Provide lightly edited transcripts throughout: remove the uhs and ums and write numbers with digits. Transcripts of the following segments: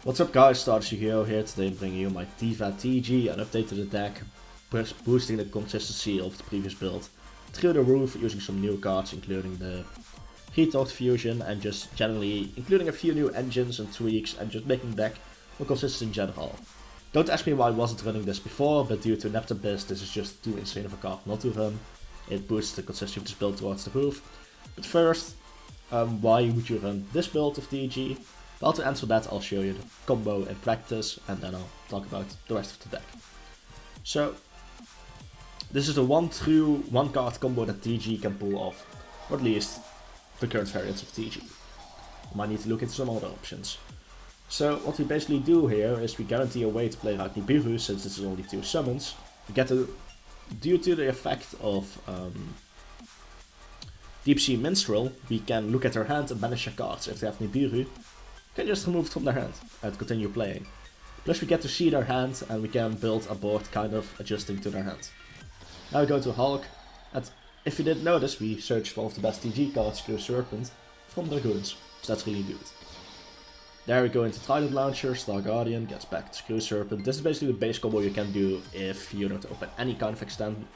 What's up guys, StardustYGO here today bringing you my Diva TG, an update to the deck, boosting the consistency of the previous build through the roof using some new cards including the Retort Fusion and just generally including a few new engines and tweaks and just making the deck more consistent in general. Don't ask me why I wasn't running this before, but due to Neptubis this is just too insane of a card not to run. It boosts the consistency of this build towards the roof. But first, why would you run this build of TG? Well, to answer that I'll show you the combo in practice and then I'll talk about the rest of the deck. So, this is the one true one card combo that TG can pull off, or at least the current variants of TG. We might need to look into some other options. So what we basically do here is we guarantee a way to play out Nibiru since this is only 2 summons. We get to, due to the effect of Deep Sea Minstrel, we can look at their hand and banish their cards. If they have Nibiru, we can just remove it from their hand and continue playing. Plus we get to see their hand and we can build a board kind of adjusting to their hand. Now we go to Hulk, and if you didn't notice, we searched for one of the best TG cards, Screw Serpent, from Dragoons, so that's really good. There we go into Trident Launcher, Star Guardian, gets back to Screw Serpent. This is basically the base combo you can do if you don't open any kind of extended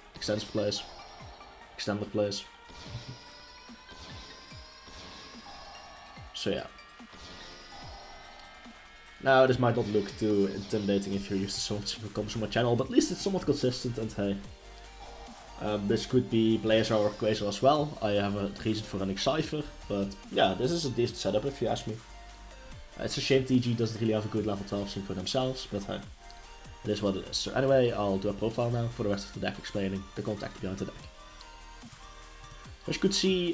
plays. So yeah. Now this might not look too intimidating if you're used to so much combos on my channel, but at least it's somewhat consistent and hey. This could be Blazer or Quasar as well. I have a reason for running Cypher, but yeah, this is a decent setup if you ask me. It's a shame TG doesn't really have a good level 12 sync for themselves, but hey, it is what it is. So anyway, I'll do a profile now for the rest of the deck explaining the contact behind the deck. As you could see,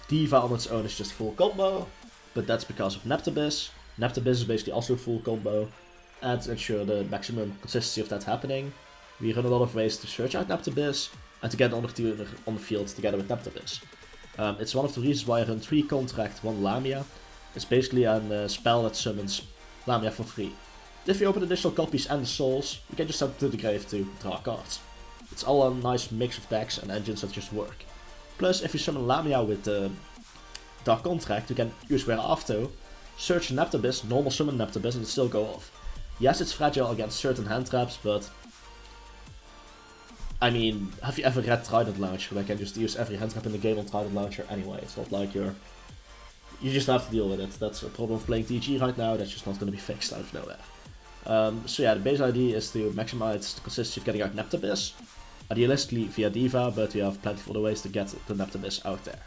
Diva on its own is just full combo, but that's because of Neptubis. Neptubis is basically also full combo, and to ensure the maximum consistency of that happening, we run a lot of ways to search out Neptubis and to get on the field together with Neptubis. It's one of the reasons why I run 3 Contract, 1 Lamia. It's basically a spell that summons Lamia for free. If you open additional copies and the souls, you can just send it to the grave to draw cards. It's all a nice mix of decks and engines that just work. Plus, if you summon Lamia with the Dark Contract, you can use Wear Afto, search Neptubis, normal summon Neptubis, and it still go off. Yes, it's fragile against certain hand traps, but I mean, have you ever read Trident Launcher? Where I can just use every hand trap in the game on Trident Launcher anyway. It's not like you just have to deal with it. That's a problem of playing TG right now, that's just not going to be fixed out of nowhere. So yeah, the base idea is to maximize the consistency of getting out Neptubis, idealistically via Diva, but we have plenty of other ways to get the Neptubis out there.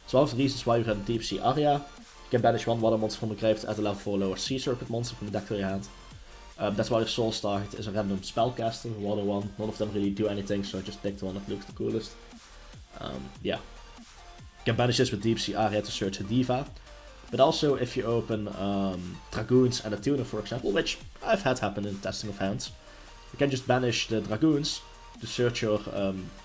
So one of the reasons why we run Deep Sea Aria, you can banish 1 water monster from the grave to add a level 4 lower Sea Serpent monster from the deck to your hand. That's why the Soul Start is a random spellcaster, water one. None of them really do anything, so I just picked the one that looks the coolest. Yeah. You can banish this with Deep Sea Aria to search a Diva. But also if you open Dragoons and a Tuner, for example, which I've had happen in testing of hands, you can just banish the Dragoons to search your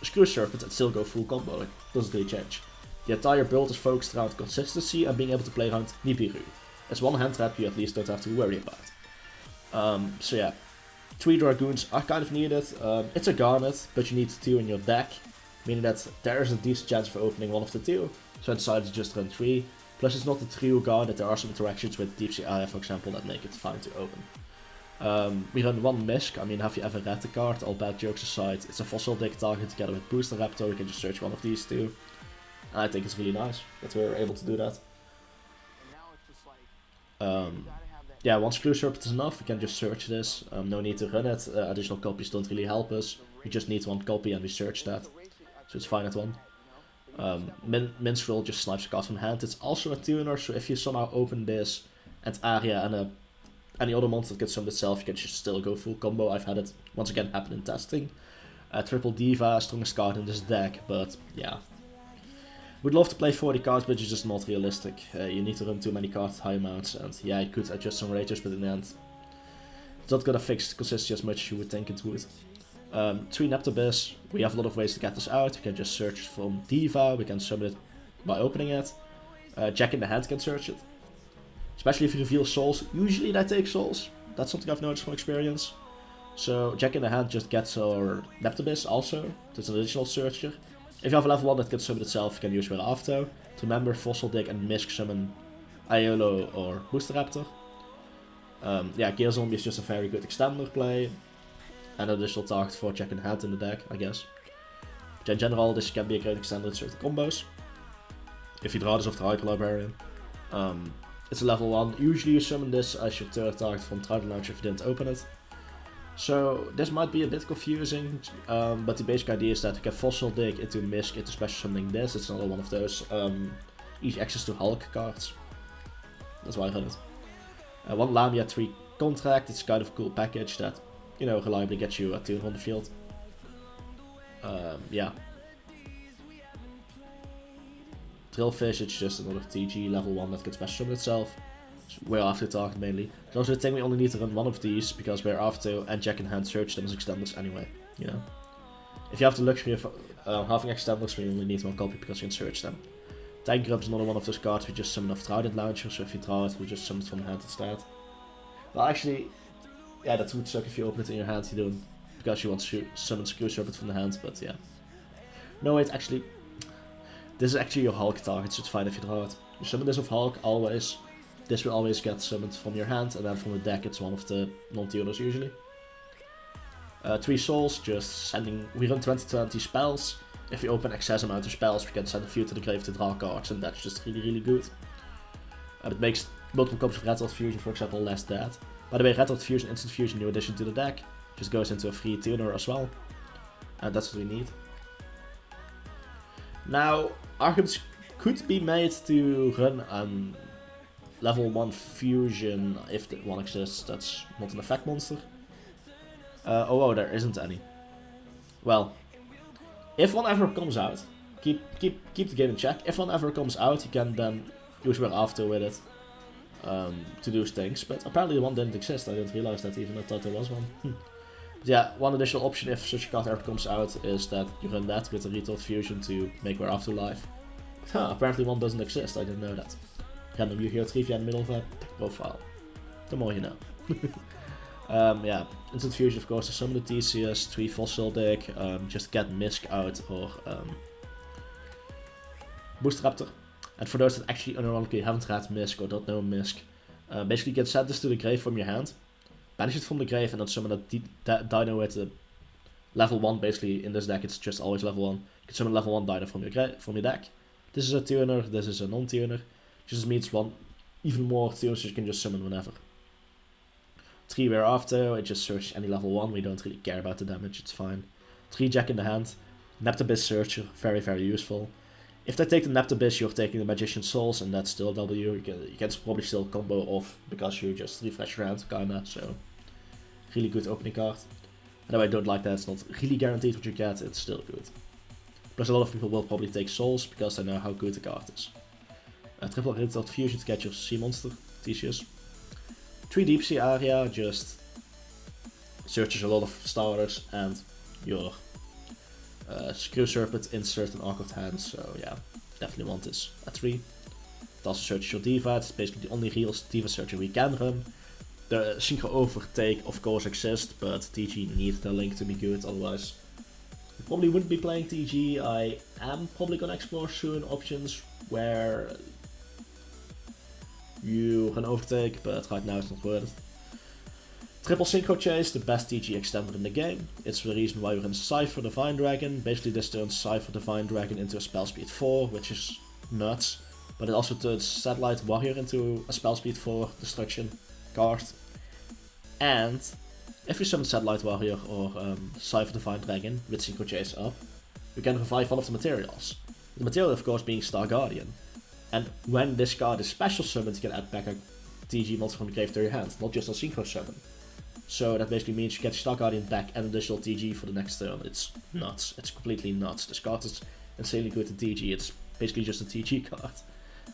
Screw Serpent and still go full combo. It doesn't really change. The entire build is focused around consistency and being able to play around Nibiru. It's one hand trap you at least don't have to worry about. So yeah, 3 Dragoons are kind of needed. It's a Garnet, but you need 2 in your deck, meaning that there is a decent chance for opening one of the 2, so I decided to just run 3. Plus it's not a trio Garnet, there are some interactions with Deep Sea Aria for example that make it fine to open. We run 1 Misk. I mean, have you ever read the card? All bad jokes aside, it's a fossil dig target together with Booster Raptor, we can just search one of these 2. And I think it's really nice that we're able to do that. Yeah, once Screw Serpent is enough, we can just search this. No need to run it. Additional copies don't really help us. We just need 1 copy and we search that. So it's fine at 1. Minstrel just snipes a card from hand. It's also a tuner, so if you somehow open this and Aria and any other monster that gets summoned itself, you can just still go full combo. I've had it once again happen in testing. Triple Diva, strongest card in this deck, but yeah. Would love to play 40 cards, but it's just not realistic. You need to run too many cards at high amounts, and yeah, you could adjust some ratios, but in the end, it's not gonna fix the consistency as much as you would think it would. 3 Neptubis, we have a lot of ways to get this out. We can just search from Diva, we can summon it by opening it. Jack in the hand can search it. Especially if you reveal souls, usually that takes souls. That's something I've noticed from experience. So Jack in the hand just gets our Neptubis also, there's an additional searcher. If you have a level 1 that can summon itself, you can use Wear Afto. To remember, Fossil Dig and Misk summon Aiolo or Booster Raptor. Yeah, Gear Zombie is just a very good extender play, and an additional target for check and hand in the deck, I guess. But in general, this can be a great extender in certain combos. If you draw this off the Hyper Librarian. It's a level 1. Usually you summon this as your third target from Trident Launcher if you didn't open it. So this might be a bit confusing, but the basic idea is that you can Fossil Dig into Misk into special summoning this. It's another one of those easy access to Hulk cards. That's why I run it. 1 Lamia, 3 Contract. It's kind of a cool package that, you know, reliably gets you a 2 on the field. Yeah. Drillfish, it's just another TG level 1 that can special summon itself. We're after target mainly. It's also the thing we only need to run one of these because we're after and Jack in Hand search them as extenders anyway, you know. If you have the luxury of having extenders, we only need 1 copy because you can search them. Tank Grub is another one of those cards we just summon off Trident Launcher, so if you draw it, we just summon it from the hand instead. Well, actually, yeah, that would suck if you open it in your hand, you don't, because you want to summon Screw Serpent from the hand, but yeah. No, wait, actually, this is actually your Hulk target, so it's fine if you draw it. You summon this of Hulk, always. This will always get summoned from your hand, and then from the deck it's one of the non-tuners usually. 3 souls, just sending, we run 20 spells. If we open excess amount of spells, we can send a few to the grave to draw cards, and that's just really good. It makes multiple copies of Red Hot Fusion, for example, less dead. By the way, Red Hot Fusion, Instant Fusion, new addition to the deck, just goes into a free tuner as well. And that's what we need. Now, arguments could be made to run level 1 fusion if one exists. That's not an effect monster. Oh, there isn't any. Well, if one ever comes out, keep the game in check. If one ever comes out, you can then use We're After with it to do things. But apparently one didn't exist. I didn't realize that even. I thought there was one. But yeah, one additional option if such a card ever comes out is that you run that with a Retold Fusion to make We're After live. But, apparently one doesn't exist. I didn't know that. Random Yu-Gi-Oh! Trivia in the middle of a profile. The more you know. Yeah, Instant Fusion of course is summon the TCS, 3 Fossil Dig, just get Misk out or Boost Raptor. And for those that actually unironically haven't read Misk or don't know Misk, basically you can send this to the grave from your hand, banish it from the grave and then summon a dino with a level 1 basically. In this deck it's just always level 1. You can summon a level 1 dino from your deck. This is a tuner, this is a non-tuner. Just means one even more tuners you can just summon whenever. 3 We're After, it just searches any level 1, we don't really care about the damage, it's fine. 3 Jack in the Hand, Neptabyss Searcher, very useful. If they take the Neptabyss, you're taking the Magician's Souls, and that's still W. You can probably still combo off because you just refresh your hand, kinda, so really good opening card. And though I don't like that, it's not really guaranteed what you get, it's still good. Plus a lot of people will probably take Souls because they know how good the card is. Triple Retold Fusion to get your Sea Monster, Theseus. 3 Deep Sea Area, just searches a lot of starters and your Screw Serpent in certain awkward hands, so yeah, definitely want this at 3. It also searches your Diva, it's basically the only real Diva searcher we can run. The Synchro Overtake of course exists, but TG needs the link to be good, otherwise you probably wouldn't be playing TG. I am probably gonna explore soon options where you can overtake, but right now it's not worth it. Triple Synchro Chase, the best TG extender in the game. It's the reason why we're in Cypher Divine Dragon. Basically this turns Cypher Divine Dragon into a spell speed 4, which is nuts. But it also turns Satellite Warrior into a spell speed 4 destruction card. And if you summon Satellite Warrior or Cypher Divine Dragon with Synchro Chase up, you can revive one of the materials. The material of course being Star Guardian. And when this card is special summoned, you can add back a TG monster from the grave to your hand, not just a synchro summon. So that basically means you get Star Guardian back and additional TG for the next turn. It's nuts. It's completely nuts. This card is insanely good at TG. It's basically just a TG card.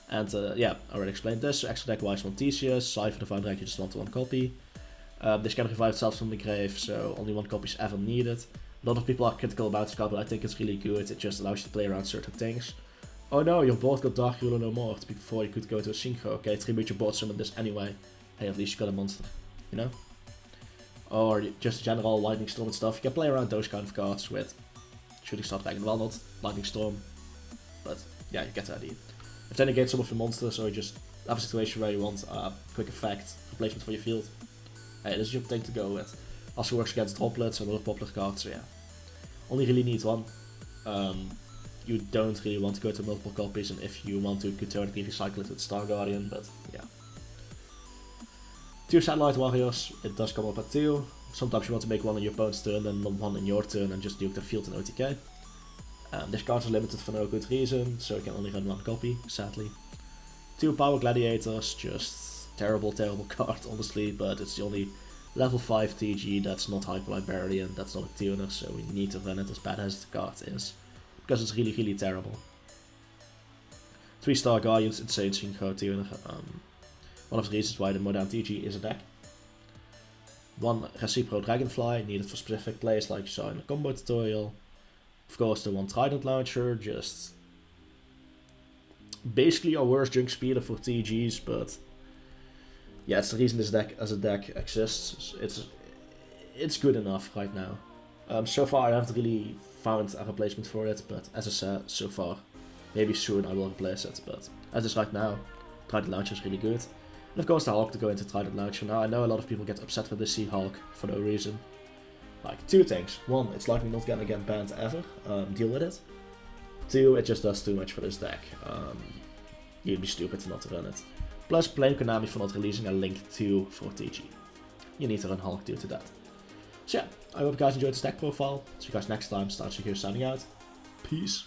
And yeah, I already explained this. So extra deck wise, 1 Theseus, Cypher Divine Dragon, you just want 1 copy. This can revive itself from the grave, so only 1 copy is ever needed. A lot of people are critical about this card, but I think it's really good. It just allows you to play around certain things. Oh no, your board got Dark Ruler no more before you could go to a Synchro. Okay, tribute your board summon this anyway. Hey, at least you got a monster, you know? Or just general Lightning Storm and stuff. You can play around those kind of cards with Shooting Star Dragon. Well, not Lightning Storm, but yeah, you get the idea. If they negate some of your monsters, or you just have a situation where you want a quick effect replacement for your field. Hey, this is your thing to go with. Also works against droplets and other popular cards, so yeah. Only really need one. You don't really want to go to multiple copies, and if you want to, you could theoretically recycle it with Star Guardian, but yeah. 2 Satellite Warriors, it does come up at 2. Sometimes you want to make one on your opponent's turn and one in your turn and just nuke the field in OTK. This card is limited for no good reason, so you can only run 1 copy, sadly. 2 Power Gladiators, just terrible card, honestly, but it's the only level 5 TG that's not Hyper Librarian, that's not a tuner, so we need to run it as bad as the card is. Because it's really terrible. 3 Star Guardians, insane synchro tuner. One of the reasons why the Modern TG is a deck. 1 Recipro Dragonfly, needed for specific plays like you saw in the combo tutorial. Of course the 1 Trident Launcher, just basically a worse junk speeder for TGs, but yeah, it's the reason this deck as a deck exists. It's good enough right now. So far I haven't really found a replacement for it, but as I said, so far, maybe soon I will replace it, but as is right now, Trident Launcher is really good. And of course the Hulk to go into Trident Launcher. Now I know a lot of people get upset with the Sea Hulk for no reason. Like, 2 things. 1, it's likely not gonna get banned ever, deal with it. 2, it just does too much for this deck. You'd be stupid not to run it. Plus, blame Konami for not releasing a Link 2 for TG. You need to run Hulk due to that. So yeah, I hope you guys enjoyed this deck profile. See you guys next time. StardustYGO signing out. Peace.